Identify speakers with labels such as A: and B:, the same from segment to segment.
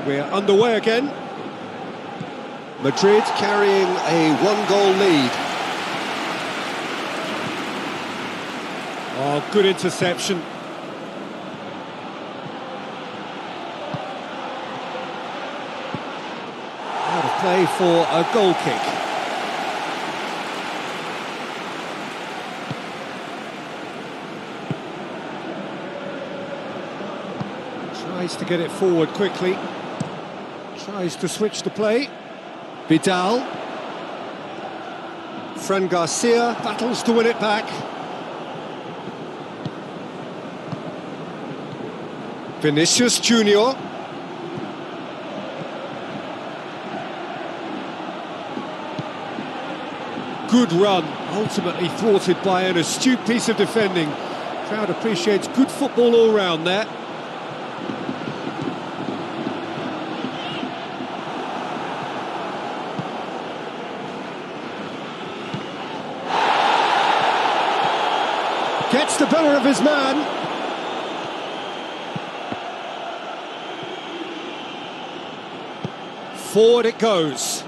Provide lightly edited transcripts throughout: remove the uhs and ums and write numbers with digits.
A: we're underway again.
B: Madrid carrying a one-goal lead.
A: Oh, good interception. Out of play for a goal kick. Tries to get it forward quickly. Tries to switch the play. Vidal. Fran Garcia battles to win it back. Vinicius Junior. Good run, ultimately thwarted by an astute piece of defending. Crowd appreciates good football all round there. Gets the better of his man. Forward it goes,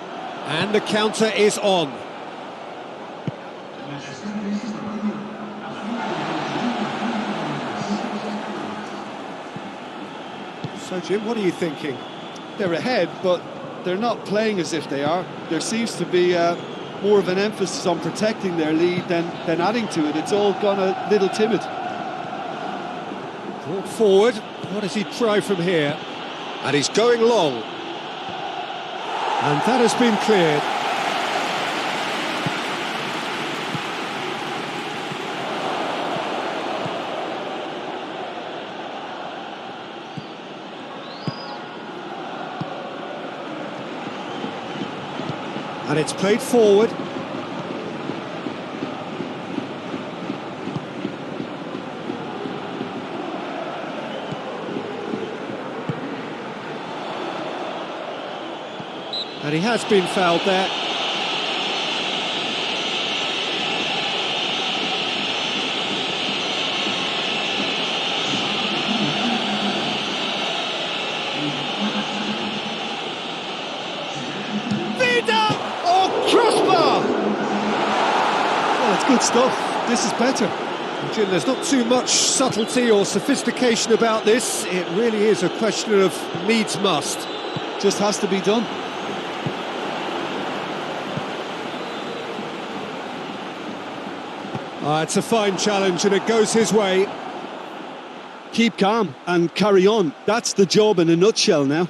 A: and the counter is on. So Jim, what are you thinking?
C: They're ahead, but they're not playing as if they are. There seems to be more of an emphasis on protecting their lead than adding to it. It's all gone a little timid.
A: Brought forward, what does he try from here?
B: And he's going long.
A: And that has been cleared. And it's played forward. And he has been fouled there. Vida! Oh, crossbar!
C: Well, it's good stuff. This is better.
A: Jim, there's not too much subtlety or sophistication about this. It really is a question of needs must.
C: Just has to be done.
A: It's a fine challenge and it goes his way.
C: Keep calm and carry on. That's the job in a nutshell now.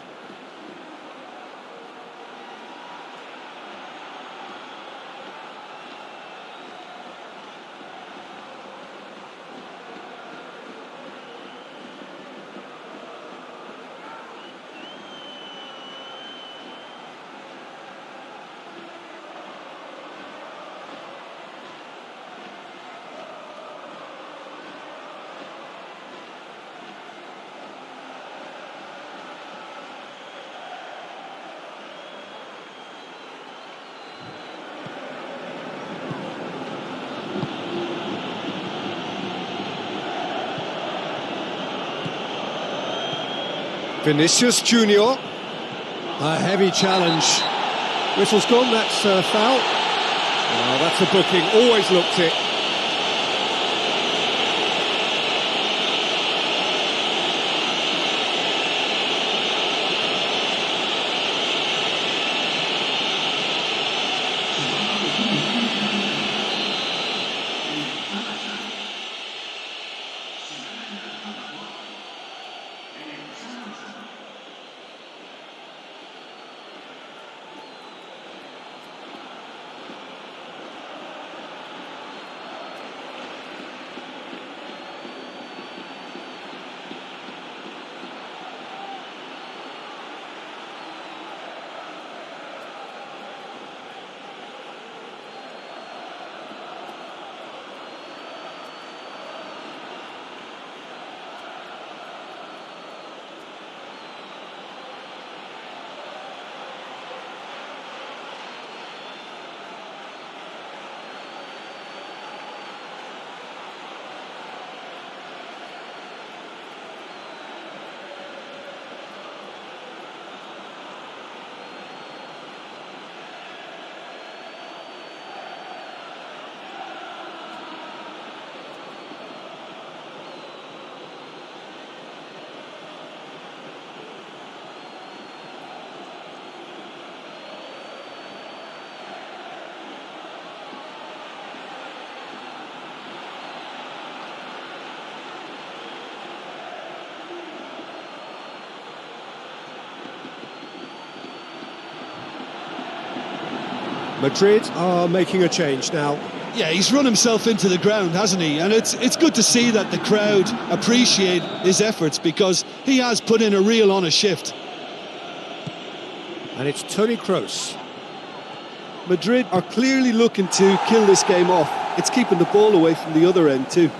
A: Vinicius Junior. A heavy challenge. Whistle's gone, that's a foul. Oh, that's a booking, always looked it. Madrid are making a change now.
C: Yeah, he's run himself into the ground, hasn't he? And it's good to see that the crowd appreciate his efforts, because he has put in a real honest shift.
A: And it's Toni Kroos.
C: Madrid are clearly looking to kill this game off. It's keeping the ball away from the other end too.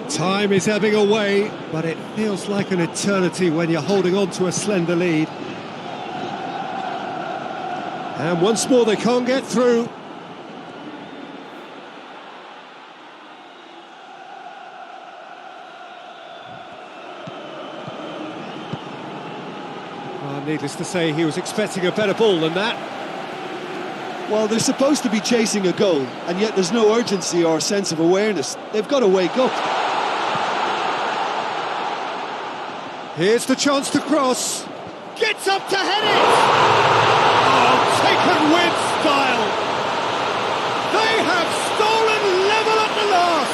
A: Time is ebbing away, but it feels like an eternity when you're holding on to a slender lead. And once more they can't get through. Well, needless to say, he was expecting a better ball than that.
C: Well, they're supposed to be chasing a goal, and yet there's no urgency or sense of awareness. They've got to wake up.
A: Here's the chance to cross. Gets up to head it! Oh, taken with style! They have stolen level at the last!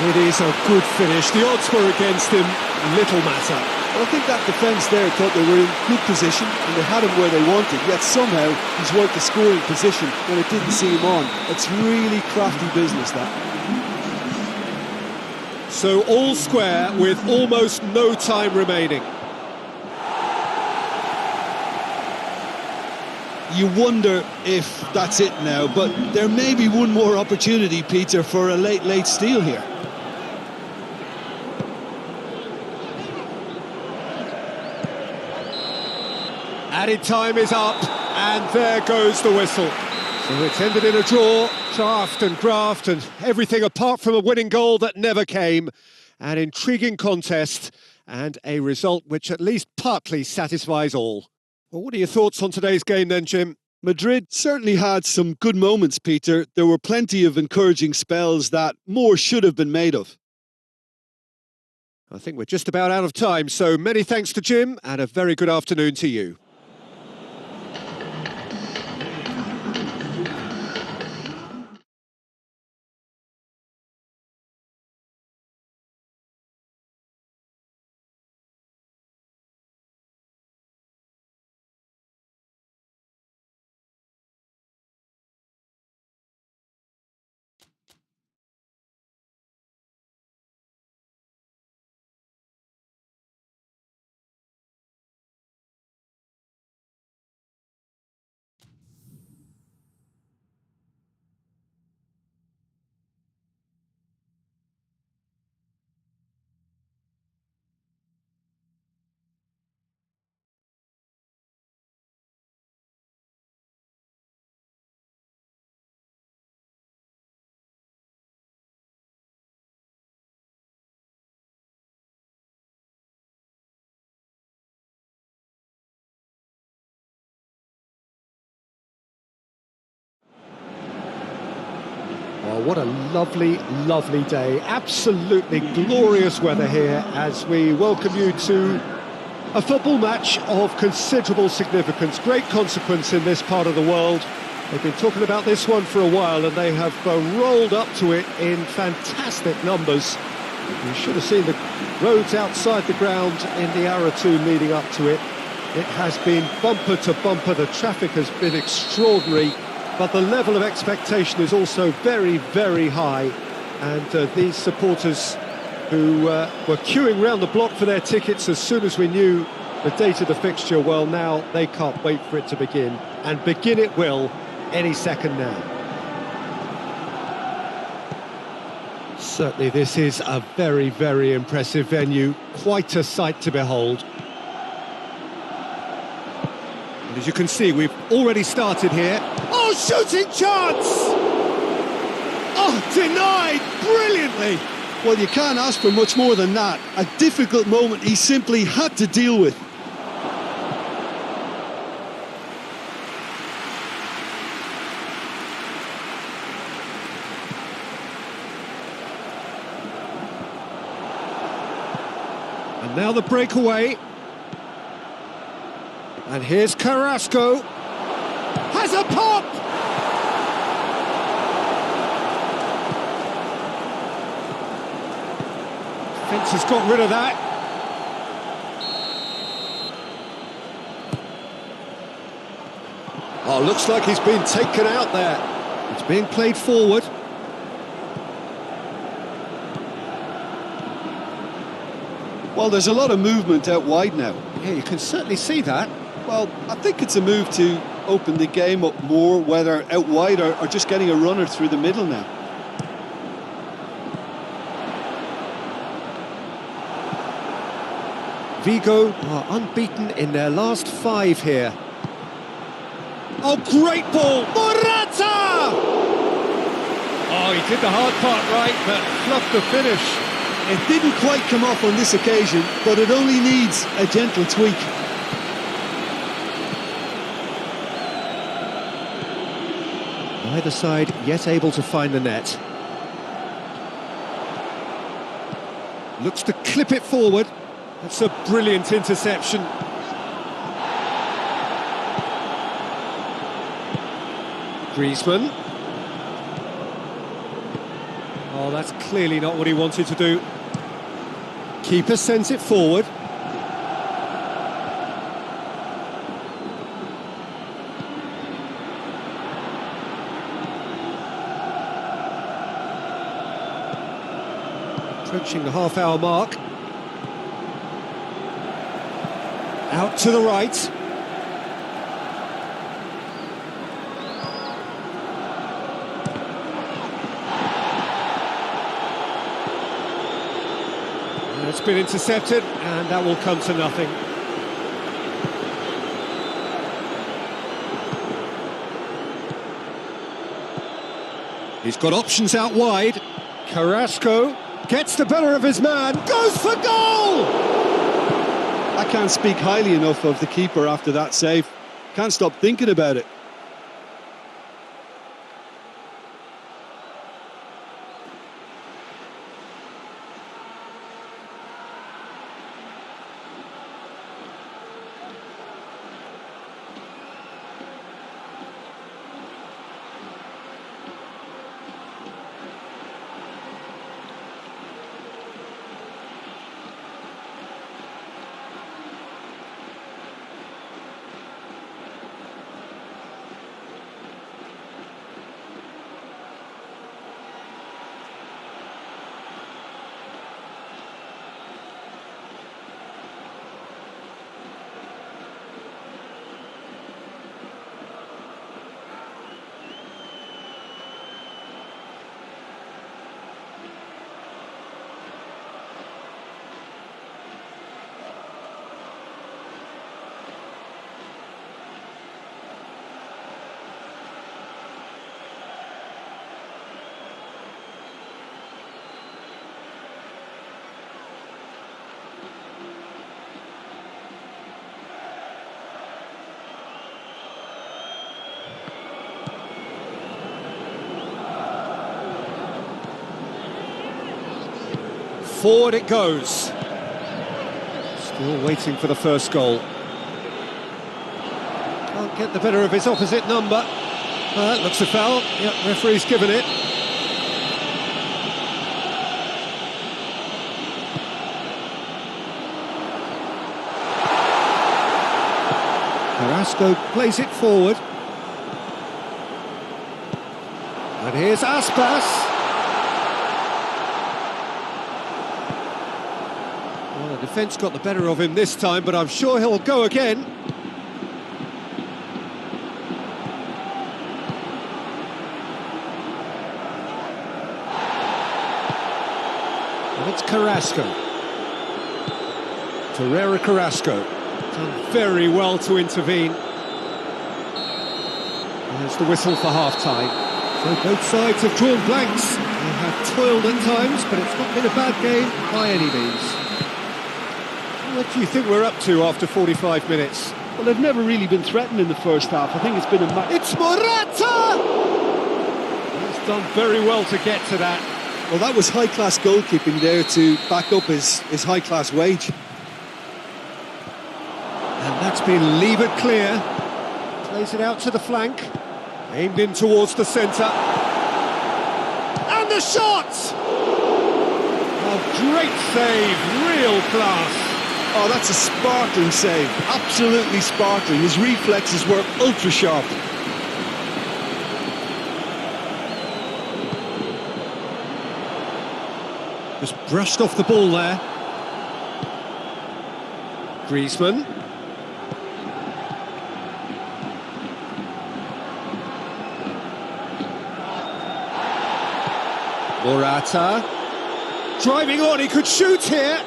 A: It is a good finish. The odds were against him. Little matter.
C: Well, I think that defence there thought they were in good position and they had him where they wanted, yet somehow he's worked the scoring position when it didn't see him on. It's really crafty business, that.
A: So all square with almost no time remaining.
C: You wonder if that's it now, but there may be one more opportunity, Peter, for a late steal here.
A: Added time is up, and there goes the whistle. So it's ended in a draw, draft and graft and everything apart from a winning goal that never came. An intriguing contest and a result which at least partly satisfies all. Well, what are your thoughts on today's game then, Jim?
C: Madrid certainly had some good moments, Peter. There were plenty of encouraging spells that more should have been made of.
A: I think we're just about out of time, so many thanks to Jim and a very good afternoon to you. Oh, what a lovely, lovely day. Absolutely glorious weather here as we welcome you to a football match of considerable significance, great consequence in this part of the world. They've been talking about this one for a while and they have rolled up to it in fantastic numbers. You should have seen the roads outside the ground in the hour or two leading up to it. It has been bumper to bumper, the traffic has been extraordinary. But the level of expectation is also very, very high. And these supporters who were queuing round the block for their tickets as soon as we knew the date of the fixture, well, now they can't wait for it to begin. And begin it will any second now. Certainly this is a very, very impressive venue. Quite a sight to behold. And as you can see, we've already started here. Oh, shooting chance! Oh, denied brilliantly!
C: Well, you can't ask for much more than that. A difficult moment he simply had to deal with.
A: And now the breakaway. And here's Carrasco. Has a pop! Defence has got rid of that.
B: Oh, looks like he's been taken out there.
A: It's being played forward.
C: Well, there's a lot of movement out wide now.
A: Yeah, you can certainly see that.
C: Well, I think it's a move to open the game up more, whether out wide or just getting a runner through the middle now.
A: Vigo are unbeaten in their last 5 here. Oh, great ball! Morata! Oh, he did the hard part right, but fluffed the finish.
C: It didn't quite come off on this occasion, but it only needs a gentle tweak.
A: Either side yet able to find the net. Looks to clip it forward. That's a brilliant interception. Griezmann. Oh, that's clearly not what he wanted to do. Keeper sends it forward. Approaching the half-hour mark. Out to the right. It's been intercepted, and that will come to nothing. He's got options out wide. Carrasco gets the better of his man, goes for goal!
C: I can't speak highly enough of the keeper after that save. Can't stop thinking about it.
A: Forward it goes. Still waiting for the first goal. Can't get the better of his opposite number. Looks a foul. Yep, referee's given it. Carrasco plays it forward. And here's Aspas. Well, the defence got the better of him this time, but I'm sure he'll go again. And it's Carrasco. Torreira Carrasco. Done very well to intervene. There's the whistle for half-time. So both sides have drawn blanks. They have toiled at times, but it's not been a bad game by any means. What do you think we're up to after 45 minutes?
C: Well, they've never really been threatened in the first half. I think it's been a match.
A: It's Morata! He's done very well to get to that.
C: Well, that was high-class goalkeeping there to back up his high-class wage.
A: And that's been levered clear. Plays it out to the flank. Aimed in towards the centre. And the shot! Oh, great save, real class.
C: Oh, that's a sparkling save, absolutely sparkling. His reflexes were ultra sharp.
A: Just brushed off the ball there. Griezmann. Morata. Driving on, he could shoot here.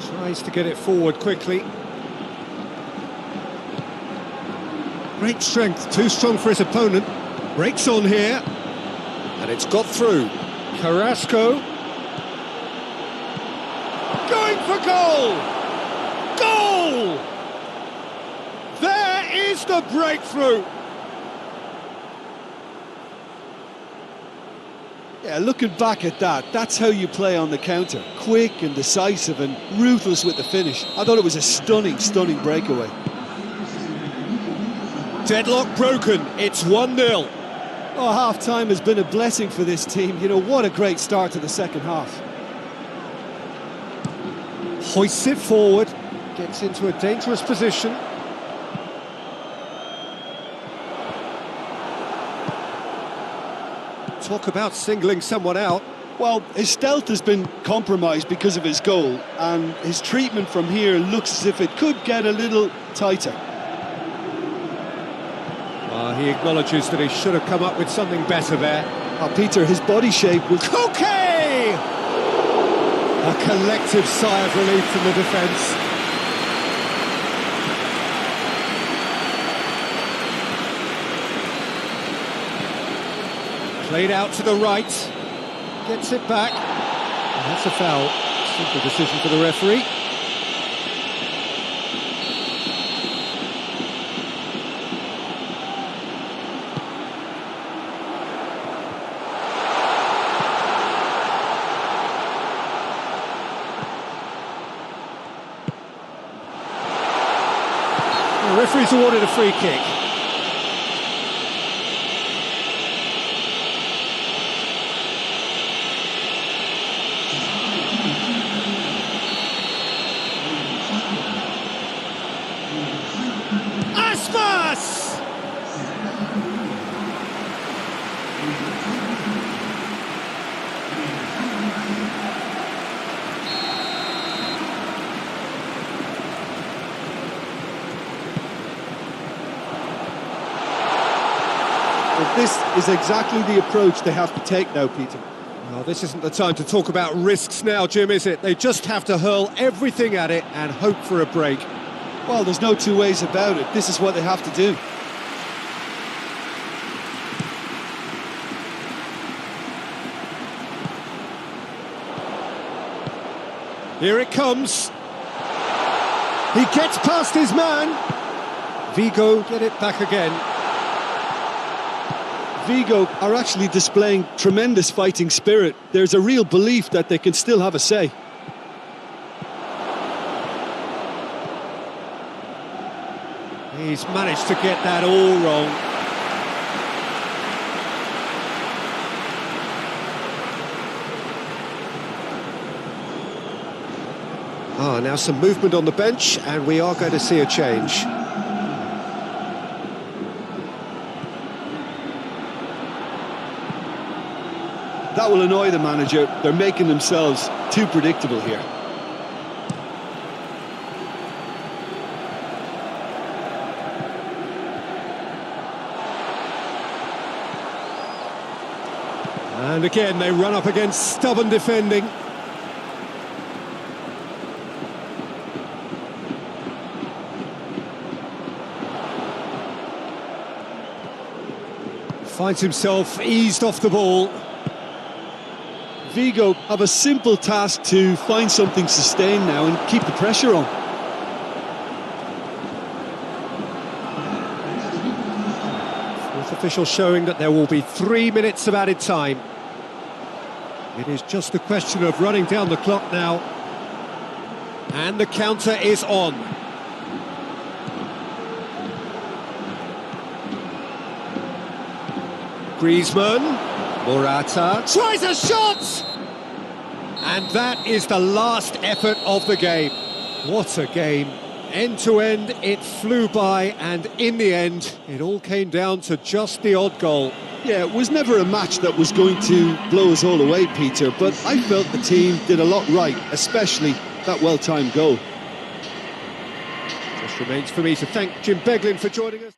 A: Tries to get it forward quickly. Great strength, too strong for his opponent. Breaks on here.
B: And it's got through.
A: Carrasco. Going for goal! Goal! There is the breakthrough!
C: Yeah, looking back at that, that's how you play on the counter. Quick and decisive and ruthless with the finish. I thought it was a stunning, stunning breakaway.
A: Deadlock broken, it's 1-0.
C: Oh, half-time has been a blessing for this team. You know, what a great start to the second half.
A: Hoists it forward, gets into a dangerous position. Talk about singling someone out.
C: Well, his stealth has been compromised because of his goal, and his treatment from here looks as if it could get a little tighter.
A: He acknowledges that he should have come up with something better there.
C: Oh, Peter, his body shape was...
A: Koke! A collective sigh of relief from the defence. Played out to the right. Gets it back. And that's a foul. Simple decision for the referee. The referee's awarded a free kick. Aspas!
C: But this is exactly the approach they have to take now, Peter.
A: Well, this isn't the time to talk about risks now, Jim, is it? They just have to hurl everything at it and hope for a break.
C: Well, there's no two ways about it. This is what they have to do.
A: Here it comes. He gets past his man. Vigo get it back again.
C: Vigo are actually displaying tremendous fighting spirit. There's a real belief that they can still have a say.
A: He's managed to get that all wrong. Now some movement on the bench, and we are going to see a change.
C: That will annoy the manager. They're making themselves too predictable here.
A: And again, they run up against stubborn defending. Finds himself eased off the ball.
C: Vigo have a simple task to find something sustained now and keep the pressure on.
A: Fourth official showing that there will be 3 minutes of added time. It is just a question of running down the clock now. And the counter is on. Griezmann, Morata, tries a shot! And that is the last effort of the game. What a game. End to end, it flew by, and in the end, it all came down to just the odd goal.
C: Yeah, it was never a match that was going to blow us all away, Peter, but I felt the team did a lot right, especially that well-timed goal.
A: Just remains for me to thank Jim Beglin for joining us.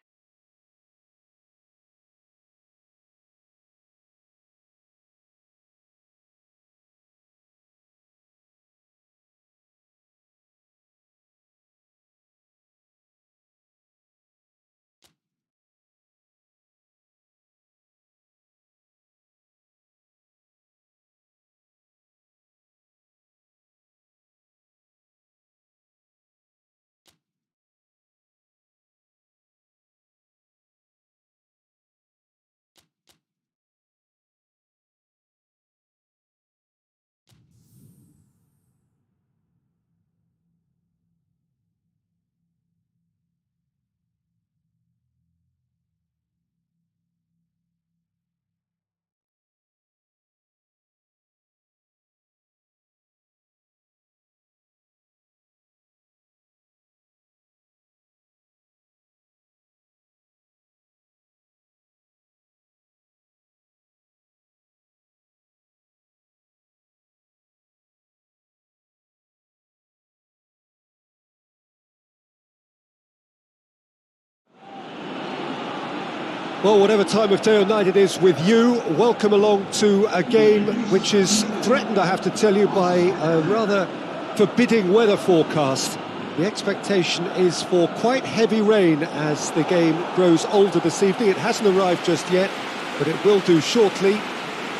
A: Well, whatever time of day or night it is with you, welcome along to a game which is threatened, I have to tell you, by a rather forbidding weather forecast. The expectation is for quite heavy rain as the game grows older this evening. It hasn't arrived just yet, but it will do shortly.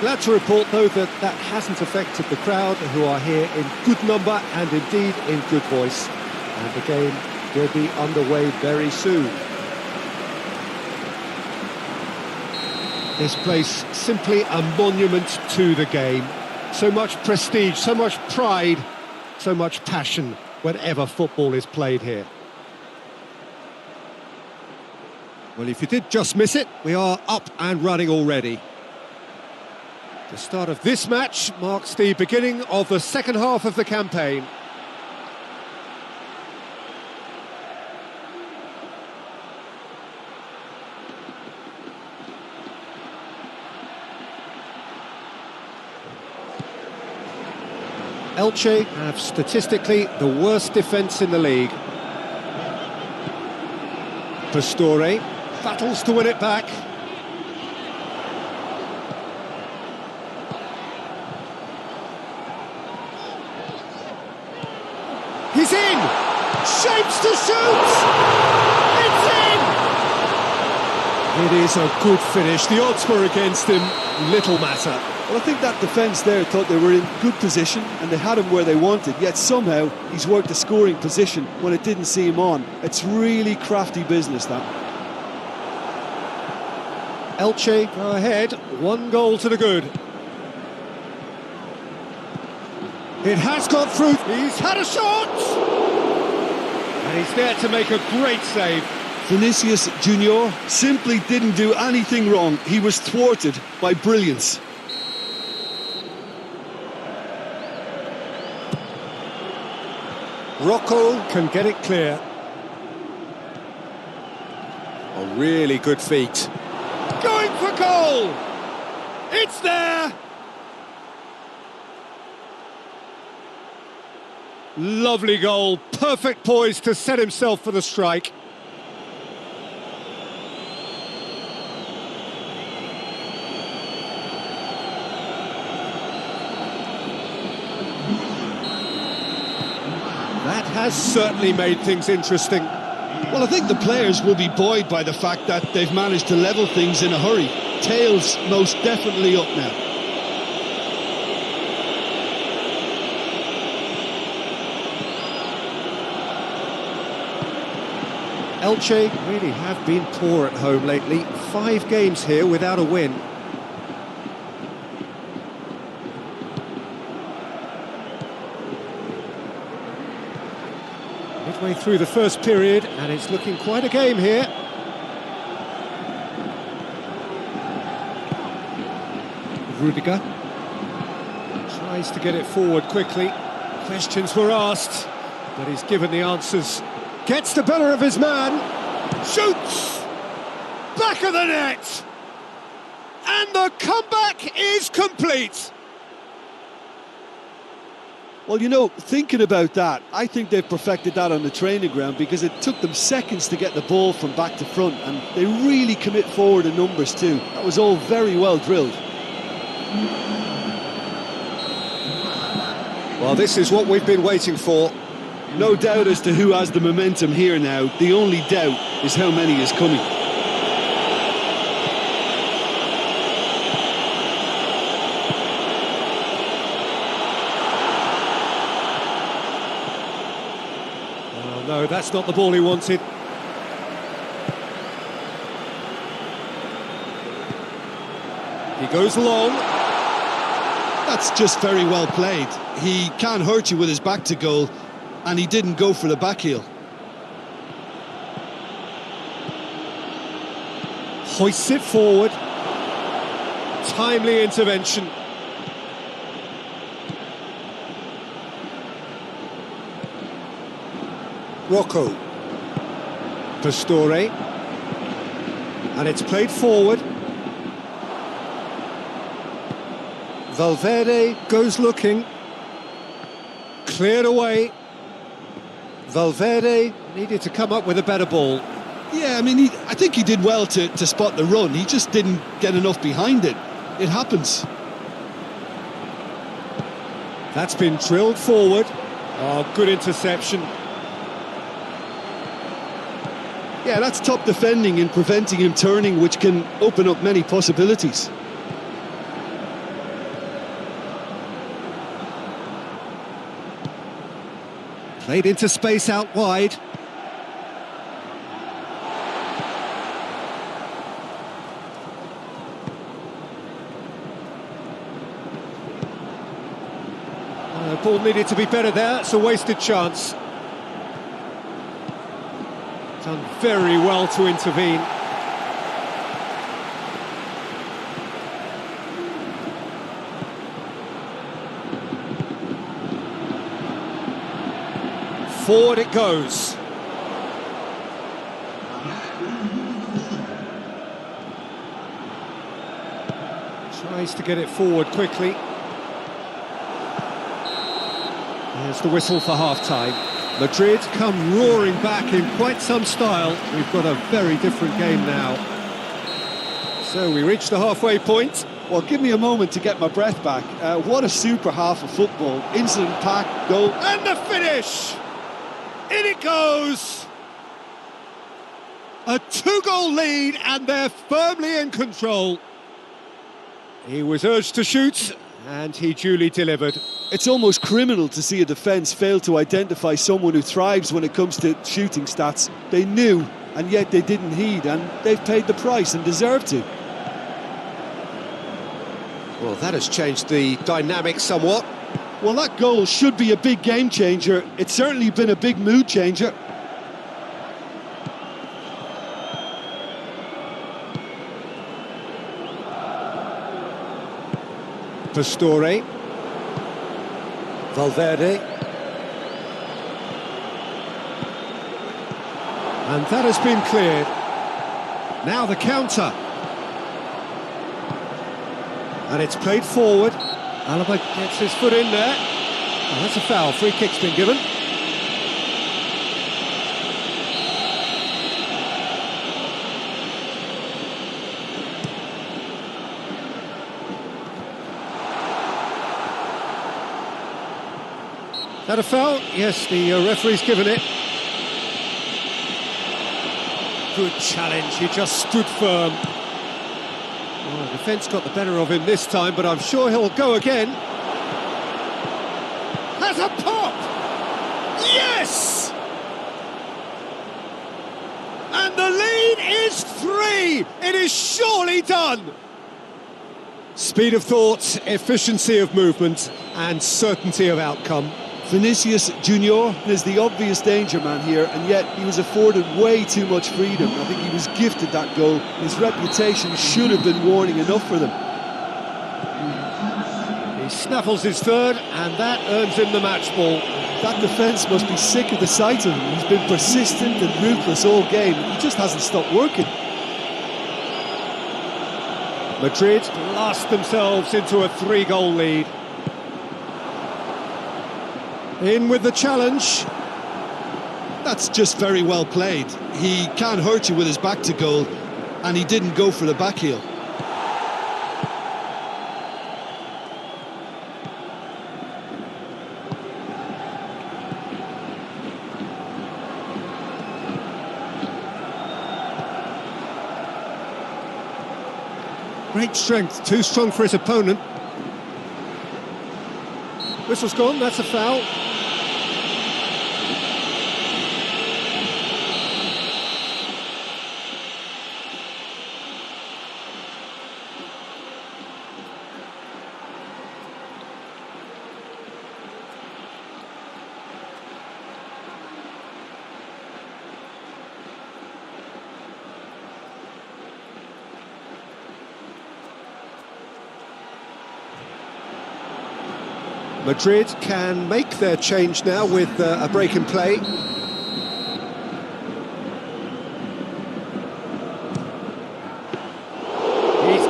A: Glad to report, though, that that hasn't affected the crowd, who are here in good number and indeed in good voice. And the game will be underway very soon. This place, simply a monument to the game. So much prestige, so much pride, so much passion whenever football is played here. Well, if you did just miss it, we are up and running already. The start of this match marks the beginning of the second half of the campaign. Elche have statistically the worst defence in the league. Pastore battles to win it back. He's in! Shapes to shoot! It's in! It is a good finish. The odds were against him. Little matter.
C: Well, I think that defence there thought they were in good position and they had him where they wanted, yet somehow he's worked a scoring position when it didn't see him on. It's really crafty business, that.
A: Elche go ahead, 1 goal to the good. It has got through, he's had a shot! And he's there to make a great save.
C: Vinicius Junior simply didn't do anything wrong. He was thwarted by brilliance.
A: Rocco can get it clear. A really good feat. Going for goal! It's there! Lovely goal, perfect poise to set himself for the strike. That has certainly made things interesting.
C: Well, I think the players will be buoyed by the fact that they've managed to level things in a hurry. Tails most definitely up now.
A: Elche really have been poor at home lately. 5 games here without a win. through the first period, and it's looking quite a game here. Rudiger tries to get it forward quickly. Questions were asked, but he's given the answers. Gets the better of his man. Shoots! Back of the net! And the comeback is complete!
C: Well, you know, thinking about that, I think they've perfected that on the training ground because it took them seconds to get the ball from back to front, and they really commit forward in numbers too. That was all very well drilled.
B: Well, this is what we've been waiting for.
C: No doubt as to who has the momentum here now. The only doubt is how many is coming.
A: Oh, no, that's not the ball he wanted. He goes long.
C: That's just very well played. He can't hurt you with his back to goal, and he didn't go for the back heel.
A: Hoists it forward. Timely intervention.
B: Rocco.
A: Pastore. And it's played forward. Valverde goes looking. Cleared away. Valverde needed to come up with a better ball.
C: Yeah, I mean, I think he did well to spot the run. He just didn't get enough behind it. It happens.
A: That's been drilled forward. Oh, good interception.
C: Yeah, that's top defending and preventing him turning, which can open up many possibilities.
A: Played into space out wide. The ball needed to be better there. It's a wasted chance. Done very well to intervene. Forward it goes. Tries to get it forward quickly. There's the whistle for half-time. Madrid come roaring back in quite some style. We've got a very different game now. So we reach the halfway point.
C: Well, give me a moment to get my breath back. What a super half of football. Incident-packed goal.
A: And the finish! In it goes! A two-goal lead, and they're firmly in control. He was urged to shoot, and he duly delivered.
C: It's almost criminal to see a defence fail to identify someone who thrives when it comes to shooting stats. They knew, and yet they didn't heed, and they've paid the price and deserve to.
B: Well, that has changed the dynamic somewhat.
C: Well, that goal should be a big game changer. It's certainly been a big mood changer.
A: Pastore. Valverde. And that has been cleared. Now the counter. And it's played forward. Alaba gets his foot in there. Oh, that's a foul. Free kick's been given. That a foul? Yes, the referee's given it. Good challenge, he just stood firm. Oh, the defence got the better of him this time, but I'm sure he'll go again. Has a pop! Yes! And the lead is 3! It is surely done! Speed of thought, efficiency of movement, and certainty of outcome.
C: Vinicius Junior is the obvious danger man here, and yet he was afforded way too much freedom. I think he was gifted that goal. His reputation should have been warning enough for them.
A: He snaffles his third, and that earns him the match ball.
C: That defence must be sick of the sight of him. He's been persistent and ruthless all game. He just hasn't stopped working.
A: Madrid blast themselves into a 3-goal lead. In with the challenge.
C: That's just very well played. He can't hurt you with his back to goal, and he didn't go for the back heel.
A: Great strength, too strong for his opponent. Whistle's gone, that's a foul. Madrid can make their change now with a break in play. He's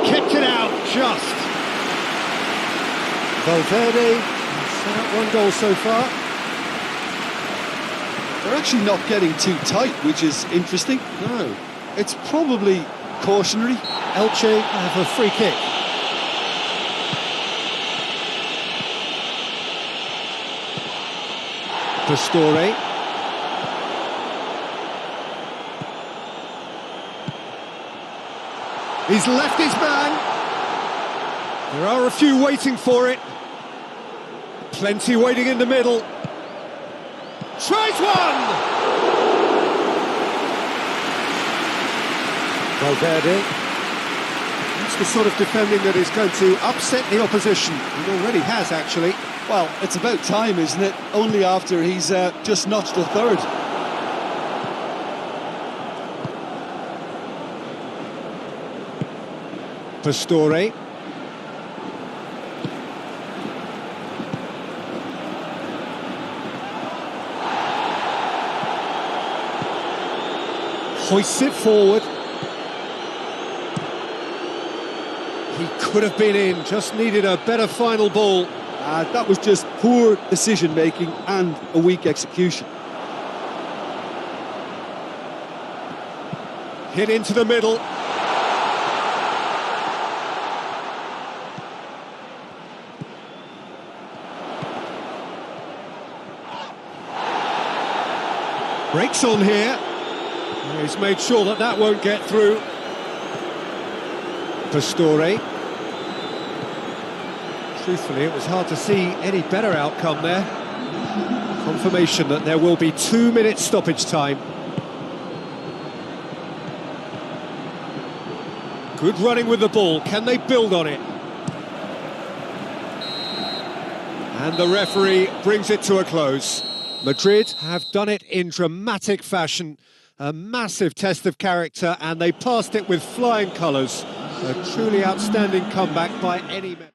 A: kicked it out, just. Valverde set up 1 goal so far.
C: They're actually not getting too tight, which is interesting.
A: No.
C: It's probably cautionary.
A: Elche have a free kick. Pastore. He's left his man. There are a few waiting for it. Plenty waiting in the middle. Tries one! Valverde. That's the sort of defending that is going to upset the opposition. It already has, actually.
C: Well, it's about time, isn't it? Only after he's just notched a third.
A: Pastore. Hoists it forward. He could have been in, just needed a better final ball.
C: That was just poor decision-making and a weak execution.
A: Hit into the middle. Breaks on here. He's made sure that that won't get through. Pastore. Truthfully, it was hard to see any better outcome there. Confirmation that there will be 2 minutes stoppage time. Good running with the ball. Can they build on it? And the referee brings it to a close. Madrid have done it in dramatic fashion. A massive test of character, and they passed it with flying colours. A truly outstanding comeback by any man.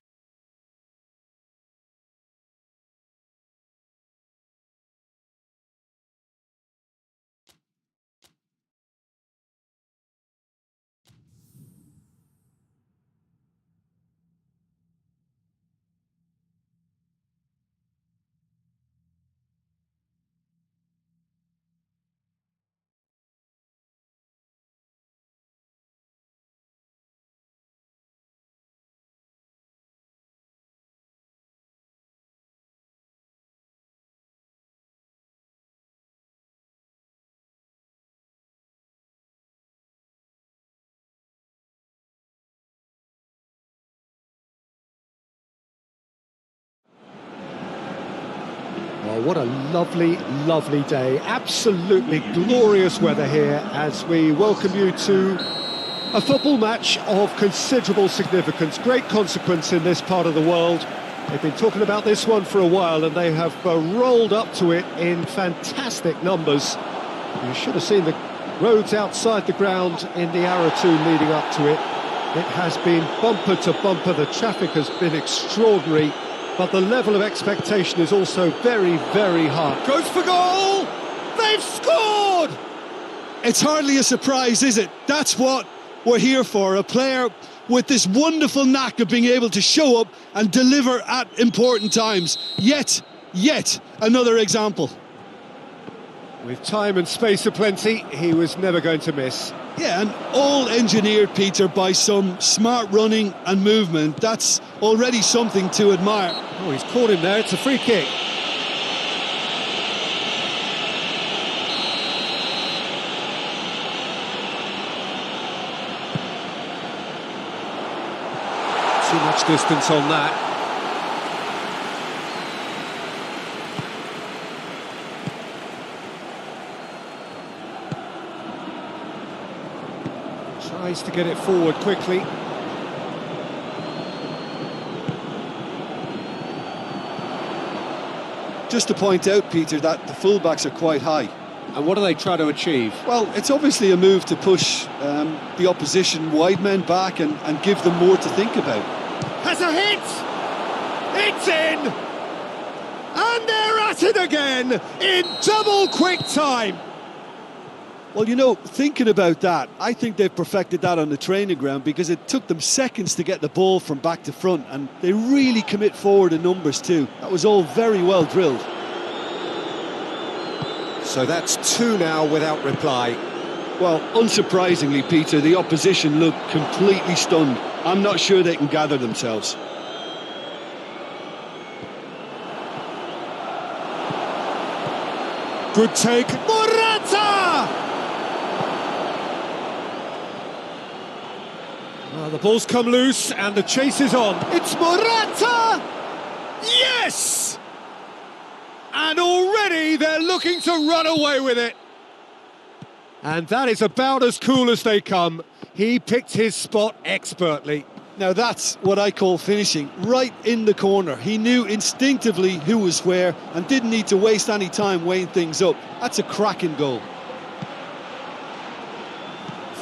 A: Well, what a lovely, lovely day. Absolutely glorious weather here as we welcome you to a football match of considerable significance. Great consequence in this part of the world. They've been talking about this one for a while, and they have rolled up to it in fantastic numbers. You should have seen the roads outside the ground in the hour or two leading up to it. It has been bumper to bumper. The traffic has been extraordinary, but the level of expectation is also very, very high. Goes for goal! They've scored!
C: It's hardly a surprise, is it? That's what we're here for, a player with this wonderful knack of being able to show up and deliver at important times. Yet another example.
A: With time and space aplenty, he was never going to miss.
C: Yeah, and all engineered, Peter, by some smart running and movement. That's already something to admire.
A: Oh, he's caught him there. It's a free kick. Too much distance on that. Tries to get it forward quickly.
C: Just to point out, Peter, that the fullbacks are quite high.
A: And what do they try to achieve?
C: Well, it's obviously a move to push the opposition wide men back and give them more to think about.
A: Has a hit! It's in! And they're at it again in double quick time!
C: Well, you know, thinking about that, I think they've perfected that on the training ground because it took them seconds to get the ball from back to front, and they really commit forward in numbers too. That was all very well drilled.
B: So that's two now without reply.
C: Well, unsurprisingly, Peter, the opposition looked completely stunned. I'm not sure they can gather themselves.
A: Good take. Morata! Well, the ball's come loose and the chase is on. It's Morata! Yes! And already they're looking to run away with it. And that is about as cool as they come. He picked his spot expertly.
C: Now that's what I call finishing, right in the corner. He knew instinctively who was where and didn't need to waste any time weighing things up. That's a cracking goal.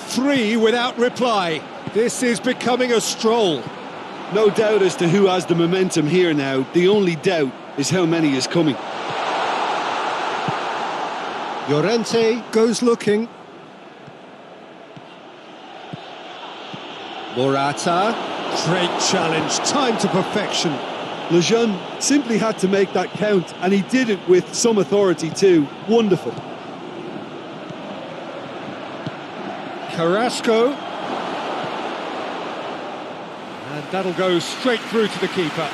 A: 3 without reply. This is becoming a stroll.
C: No doubt as to who has the momentum here now. The only doubt is how many is coming.
A: Llorente goes looking. Morata, great challenge, time to perfection.
C: Lejeune simply had to make that count, and he did it with some authority too. Wonderful.
A: Carrasco. And that'll go straight through to the keeper.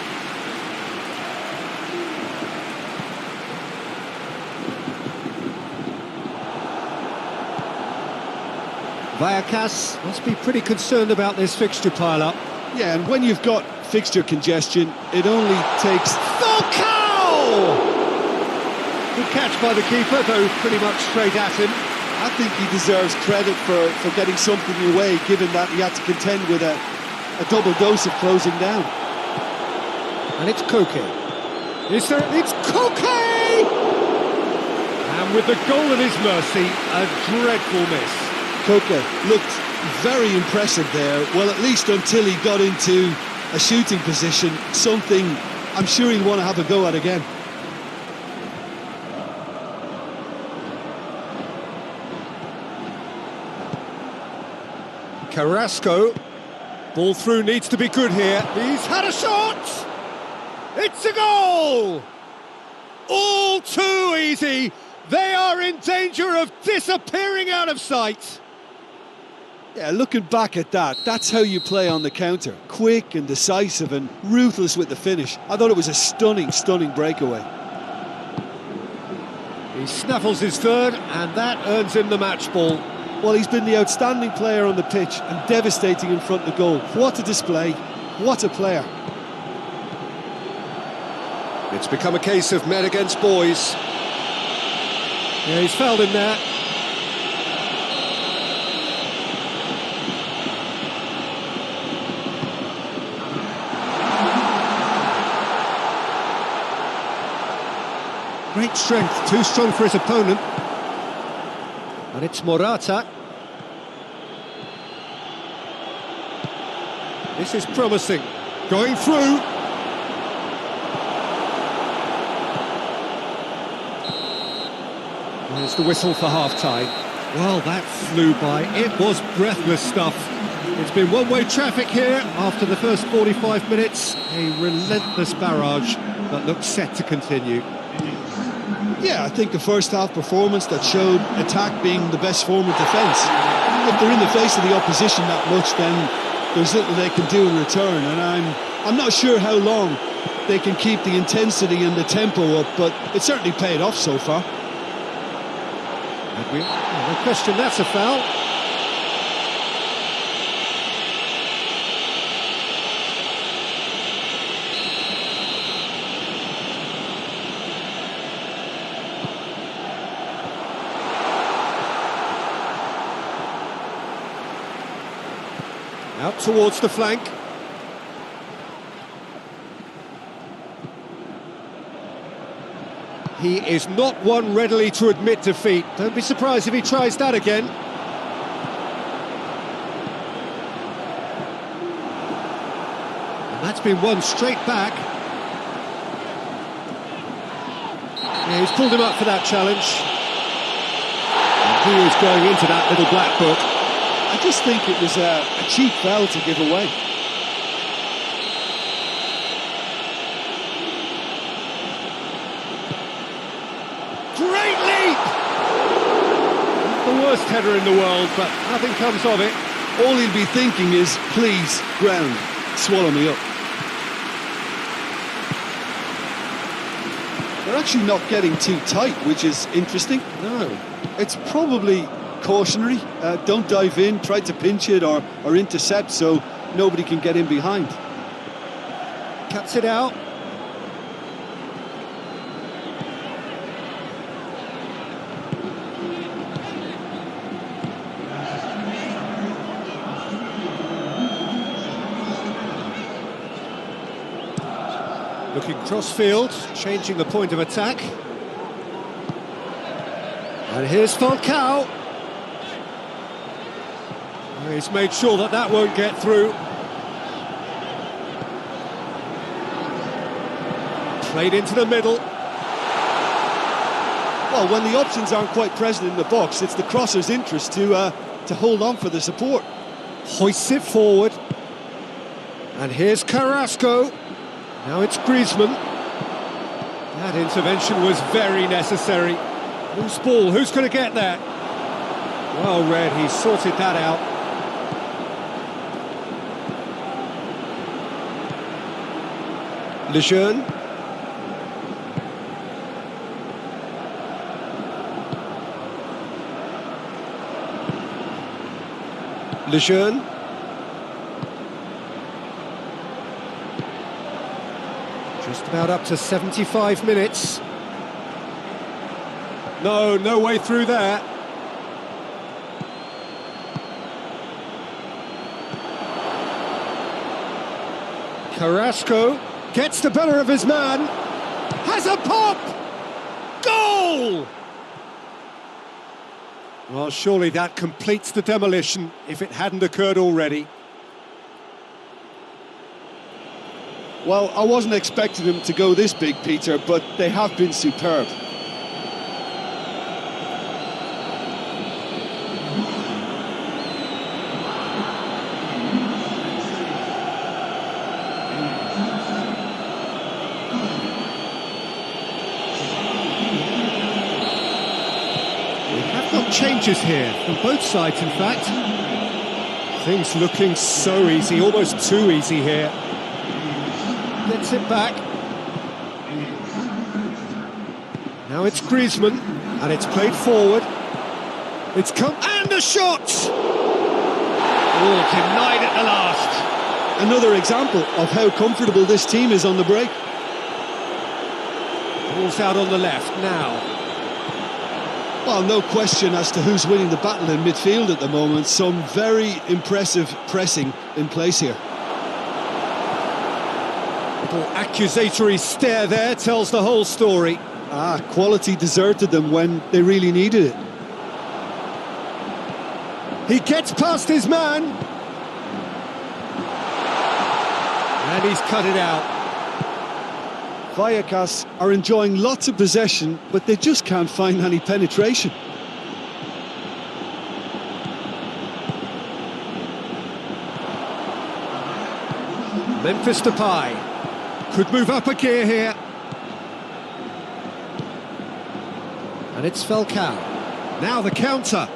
A: Vallecas must be pretty concerned about this fixture pile-up.
C: Yeah, and when you've got fixture congestion, it only takes...
A: Falcao! Good catch by the keeper, though pretty much straight at him.
C: I think he deserves credit for getting something away, given that he had to contend with a double dose of closing down.
A: And it's Koke. It's Koke! And with the goal at his mercy, a dreadful miss.
C: Koke looked very impressive there, well, at least until he got into a shooting position, something I'm sure he'll want to have a go at again.
A: Carrasco, ball through needs to be good here. He's had a shot! It's a goal! All too easy. They are in danger of disappearing out of sight.
C: Yeah, looking back at that, that's how you play on the counter. Quick and decisive and ruthless with the finish. I thought it was a stunning breakaway.
A: He snaffles his third, and that earns him the match ball.
C: Well, he's been the outstanding player on the pitch and devastating in front of goal. What a display, what a player.
B: It's become a case of men against boys.
A: Yeah, he's fouled him there. Great strength, too strong for his opponent. And it's Morata. This is promising. Going through. There's the whistle for half-time. Well, that flew by. It was breathless stuff. It's been one-way traffic here after the first 45 minutes. A relentless barrage that looks set to continue.
C: Yeah, I think the first half performance that showed attack being the best form of defence. If they're in the face of the opposition that much, then there's little they can do in return. And I'm not sure how long they can keep the intensity and the tempo up, but it certainly paid off so far.
A: No question, that's a foul. Out towards the flank. He is not one readily to admit defeat. Don't be surprised if he tries that again. And that's been won straight back. Yeah, he's pulled him up for that challenge. And he is going into that little black book.
C: I just think it was a cheap foul to give away.
A: Great leap! The worst header in the world, but nothing comes of it.
C: All he'll be thinking is, please, ground, swallow me up. They're actually not getting too tight, which is interesting.
A: No.
C: It's probably cautionary. Don't dive in, try to pinch it or intercept so nobody can get in behind.
A: Cuts it out. Looking cross-field, changing the point of attack. And here's Falcao. He's made sure that that won't get through. Played into the middle.
C: Well, when the options aren't quite present in the box, it's the crosser's interest to hold on for the support.
A: Hoists it forward. And here's Carrasco. Now it's Griezmann. That intervention was very necessary. Loose ball, who's going to get that? Well read, he sorted that out. Lejeune. Lejeune. Just about up to 75 minutes. No way through there. Carrasco gets the better of his man. Has a pop! Goal! Well, surely that completes the demolition if it hadn't occurred already.
C: Well, I wasn't expecting them to go this big, Peter, but they have been superb.
A: Changes here from both sides, in fact. Things looking so easy, almost too easy here. Gets it back. Now it's Griezmann, and it's played forward. It's come, and a shot! Oh, denied at the last.
C: Another example of how comfortable this team is on the break.
A: Ball's out on the left now.
C: Well, no question as to who's winning the battle in midfield at the moment. Some very impressive pressing in place here.
A: Little accusatory stare there tells the whole story.
C: Quality deserted them when they really needed it.
A: He gets past his man. And he's cut it out.
C: Vallecas are enjoying lots of possession, but they just can't find any penetration.
A: Memphis Depay could move up a gear here. And it's Falcao. Now the counter.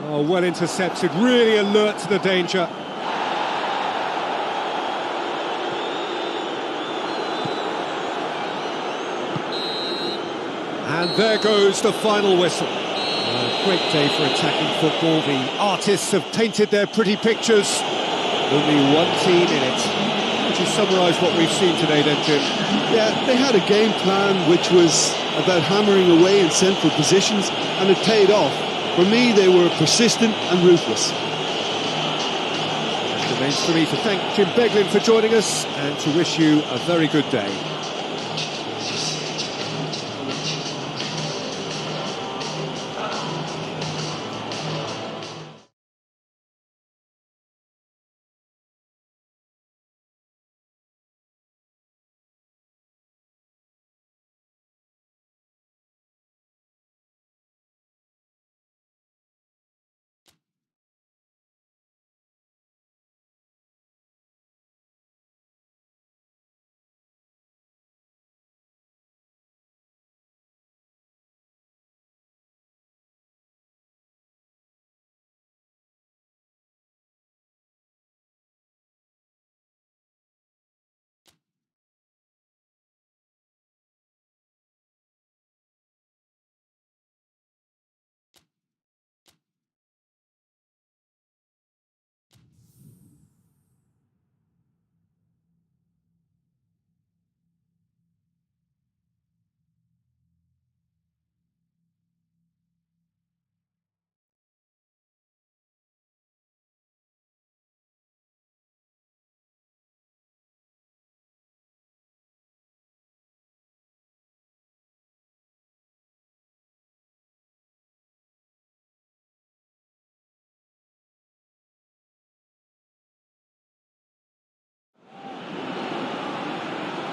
A: Oh, well intercepted, really alert to the danger. And there goes the final whistle. Great day for attacking football. The artists have painted their pretty pictures. Only one team in it. Would you summarise what we've seen today then, Jim?
C: Yeah, they had a game plan which was about hammering away in central positions, and it paid off. For me, they were persistent and ruthless.
A: It remains for me to thank Jim Beglin for joining us and to wish you a very good day.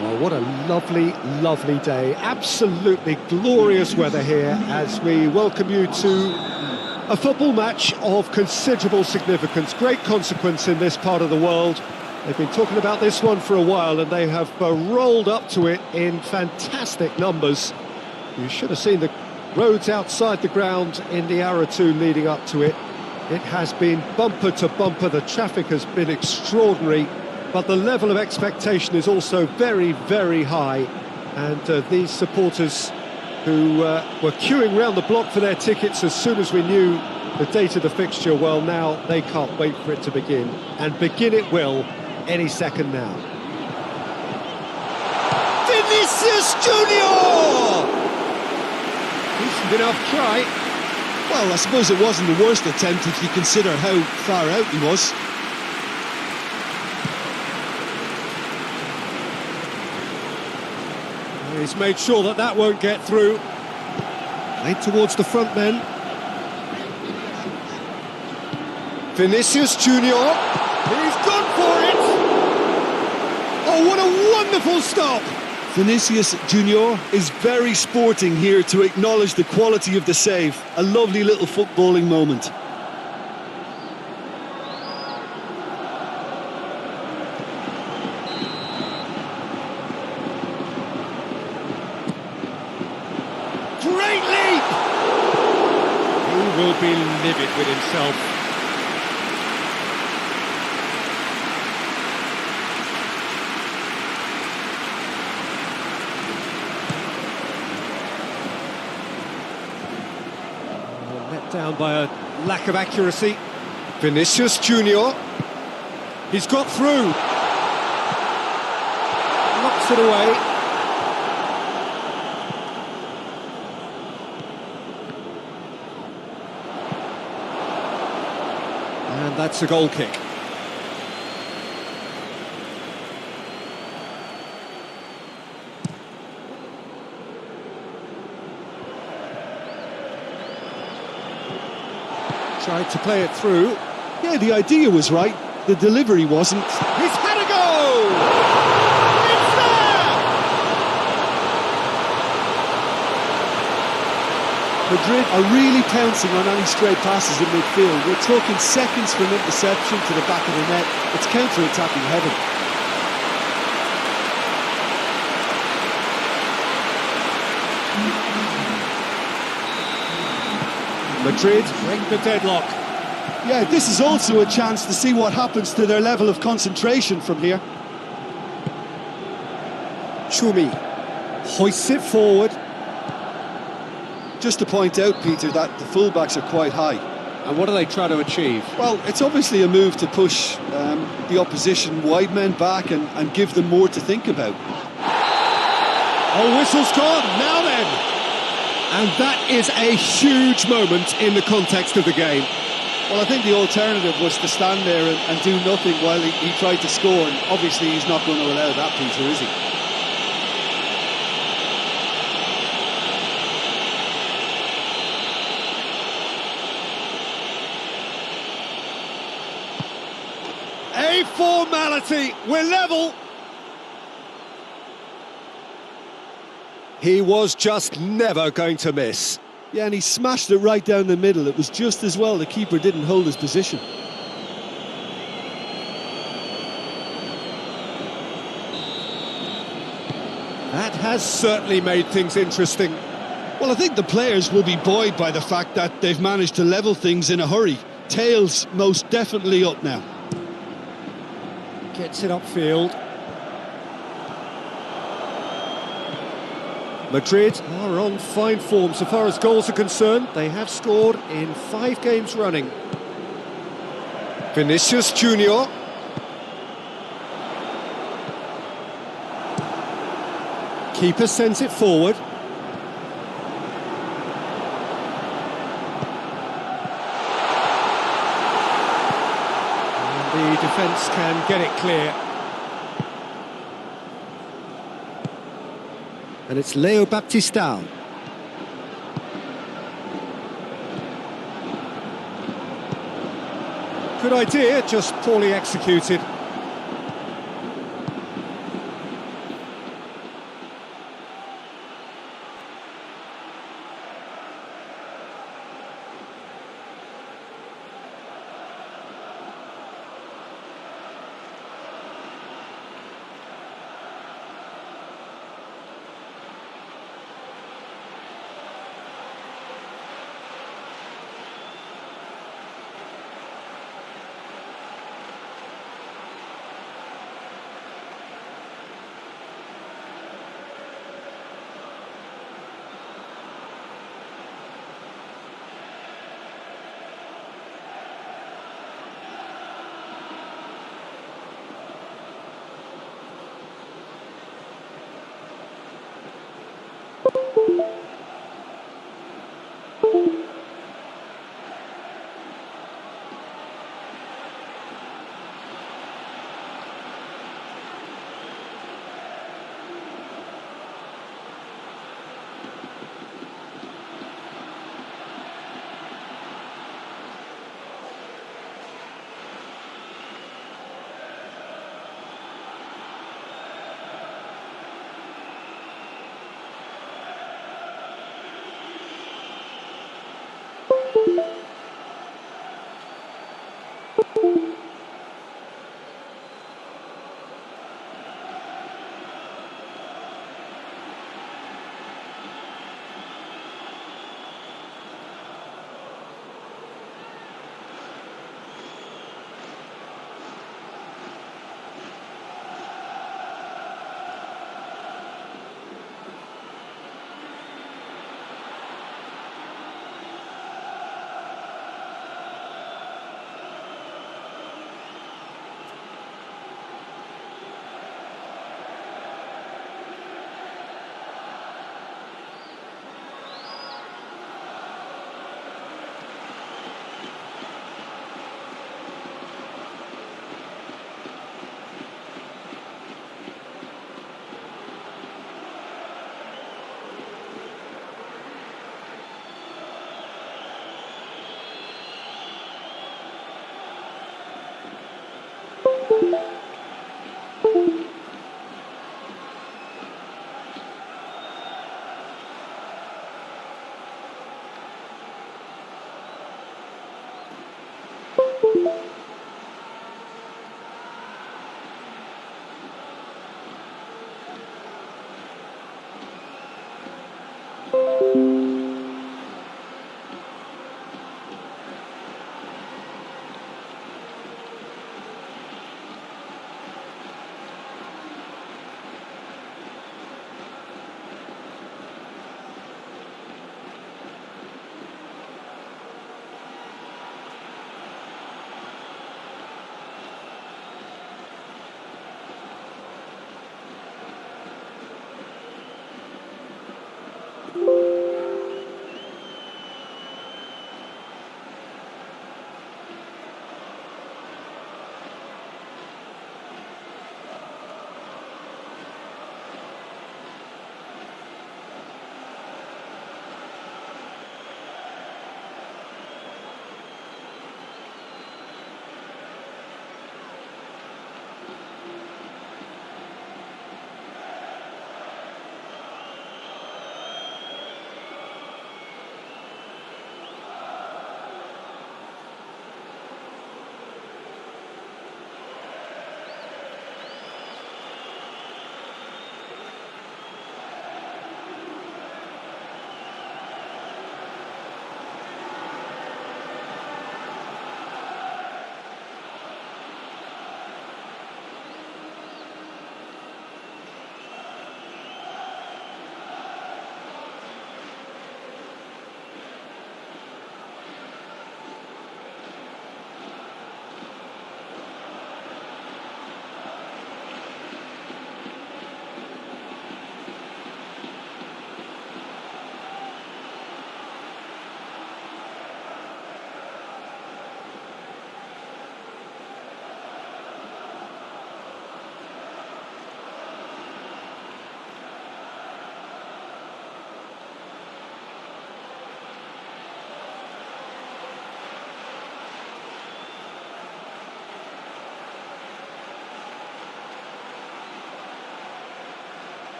A: Well, what a lovely, lovely day. Absolutely glorious weather here as we welcome you to a football match of considerable significance, great consequence in this part of the world. They've been talking about this one for a while and they have rolled up to it in fantastic numbers. You should have seen the roads outside the ground in the hour or two leading up to it. It has been bumper to bumper, the traffic has been extraordinary. But the level of expectation is also very, very high. And these supporters who were queuing round the block for their tickets as soon as we knew the date of the fixture, well, now they can't wait for it to begin. And begin it will any second now.
B: Vinicius Junior!
A: Decent enough try.
C: Well, I suppose it wasn't the worst attempt if you consider how far out he was.
A: He's made sure that that won't get through. Played towards the front men.
B: Vinicius Junior.
A: He's gone for it! Oh, what a wonderful stop!
C: Vinicius Junior is very sporting here to acknowledge the quality of the save. A lovely little footballing moment.
A: Great leap! He will be livid with himself. Let down by a lack of accuracy.
B: Vinicius Junior.
A: He's got through. Knocks it away. And that's a goal kick. Tried to play it through.
C: Yeah, the idea was right, the delivery wasn't.
A: He's had a go! It's there!
C: Madrid are really pouncing on any stray passes in midfield. We're talking seconds from interception to the back of the net. It's counter-attacking heaven.
A: Madrid break the deadlock.
C: Yeah, this is also a chance to see what happens to their level of concentration from here.
A: Chumi hoists it forward.
C: Just to point out, Peter, that the fullbacks are quite high.
B: And what are they trying to achieve?
C: Well, it's obviously a move to push the opposition wide men back and give them more to think about.
A: Oh, whistle's gone, now then! And that is a huge moment in the context of the game.
C: Well, I think the alternative was to stand there and do nothing while he tried to score, and obviously he's not going to allow that, Peter, is he?
A: A formality, we're level. He was just never going to miss.
C: Yeah, and he smashed it right down the middle. It was just as well the keeper didn't hold his position.
A: That has certainly made things interesting.
C: Well, I think the players will be buoyed by the fact that they've managed to level things in a hurry. Tails most definitely up now.
A: Gets it upfield. Madrid are on fine form so far as goals are concerned. They have scored in 5 games running. Vinicius Junior. Keeper sends it forward. And the defence can get it clear. And it's Leo Baptistao. Good idea, just poorly executed.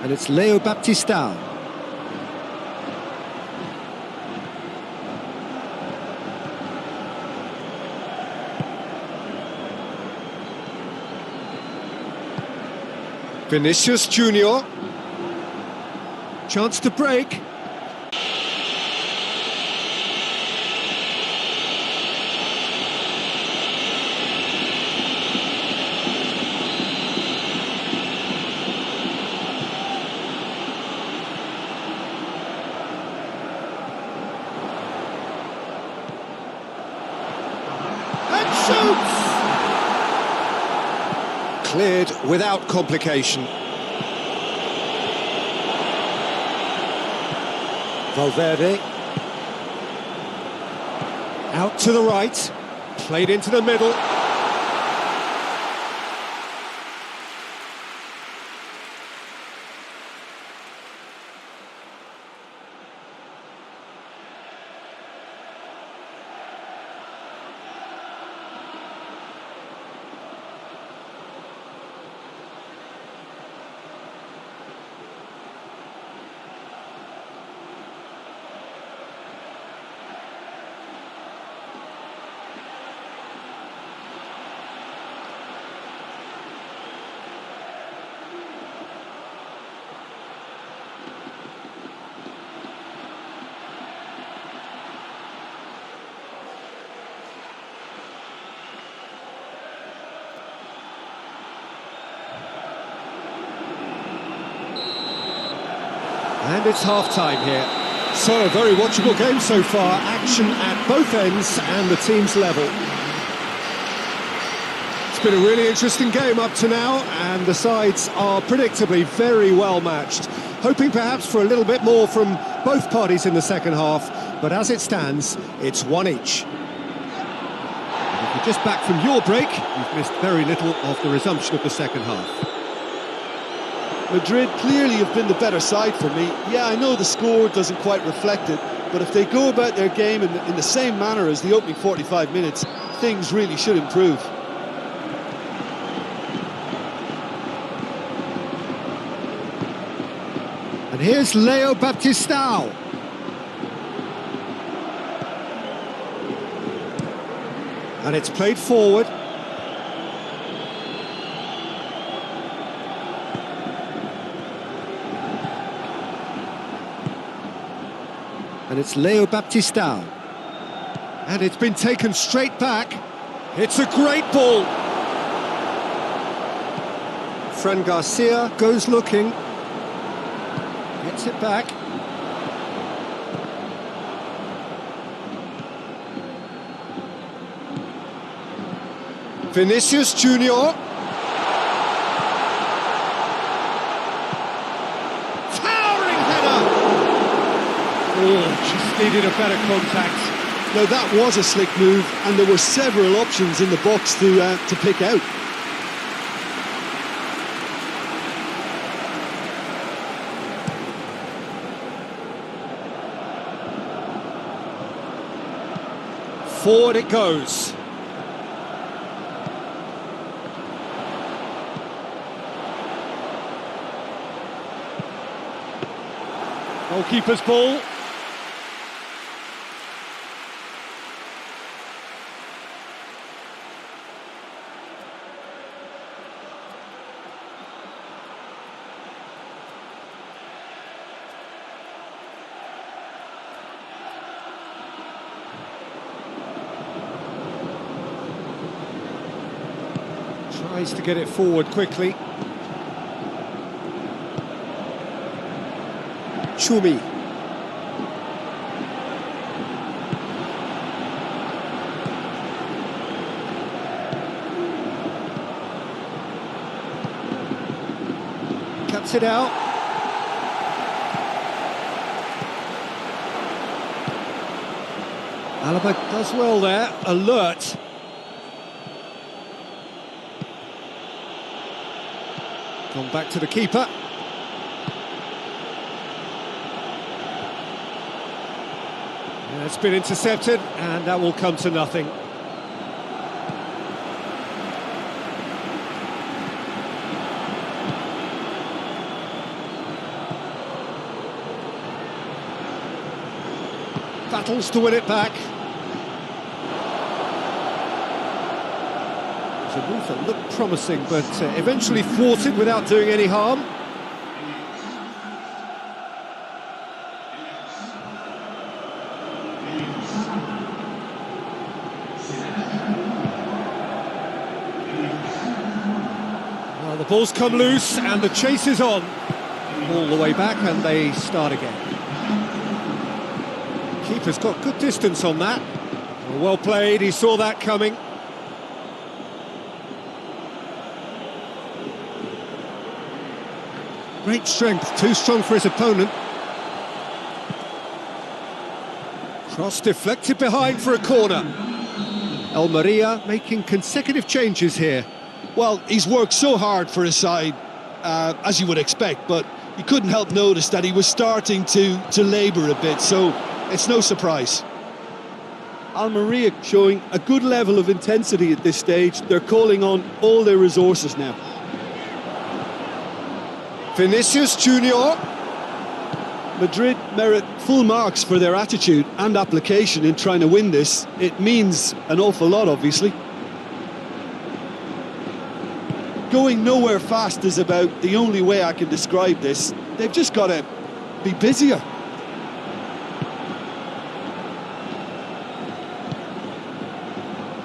A: And it's Leo Baptistao. Vinicius Junior. Chance to break. And shoots!
B: Cleared without complication.
A: Valverde. Out to the right. Played into the middle. And it's half-time here. So, a very watchable game so far. Action at both ends and the team's level. It's been a really interesting game up to now, and the sides are predictably very well matched. Hoping perhaps for a little bit more from both parties in the second half, but as it stands, it's one each. And if you're just back from your break, you've missed very little of the resumption of the second half.
C: Madrid clearly have been the better side for me. Yeah, I know the score doesn't quite reflect it, but if they go about their game in the same manner as the opening 45 minutes, things really should improve.
A: And here's Leo Baptistao. And it's played forward. And it's Leo Baptistao. And it's been taken straight back. It's a great ball. Fran Garcia goes looking. Gets it back. Vinicius Junior. Just needed a better contact.
C: Now that was a slick move, and there were several options in the box to pick out.
A: Forward it goes. Goalkeeper's ball. Tries to get it forward quickly. Chumi. Cuts it out. Alaba does well there, alert. Gone back to the keeper. And it's been intercepted, and that will come to nothing. battles to win it back. It was a move that looked promising, but eventually thwarted without doing any harm. Well, the ball's come loose and the chase is on. All the way back and they start again. Keeper's got good distance on that. Well played, he saw that coming. Great strength, too strong for his opponent. Cross deflected behind for a corner. Almeria making consecutive changes here.
C: Well, he's worked so hard for his side, as you would expect, but you couldn't help notice that he was starting to labour a bit, so it's no surprise.
D: Almeria showing a good level of intensity at this stage. They're calling on all their resources now.
A: Vinicius Junior.
C: Madrid merit full marks for their attitude and application in trying to win this. It means an awful lot, obviously. Going nowhere fast is about the only way I can describe this. They've just got to be busier.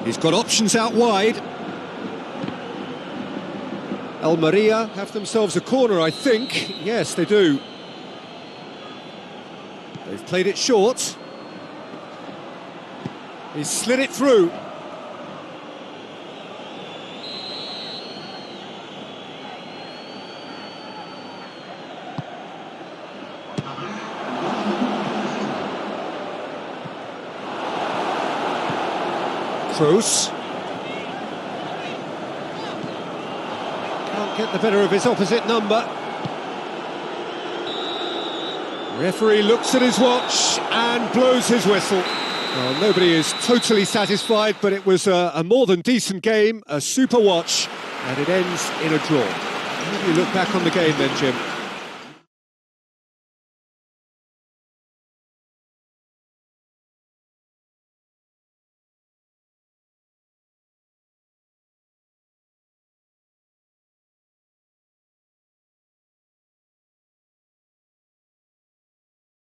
A: He's got options out wide. Almeria have themselves a corner, I think. Yes, they do. They've played it short. He's slid it through. Kroos. Can't get the better of his opposite number. Referee looks at his watch and blows his whistle. Well, nobody is totally satisfied, but it was a more than decent game, a super watch, and it ends in a draw. How do you look back on the game then, Jim?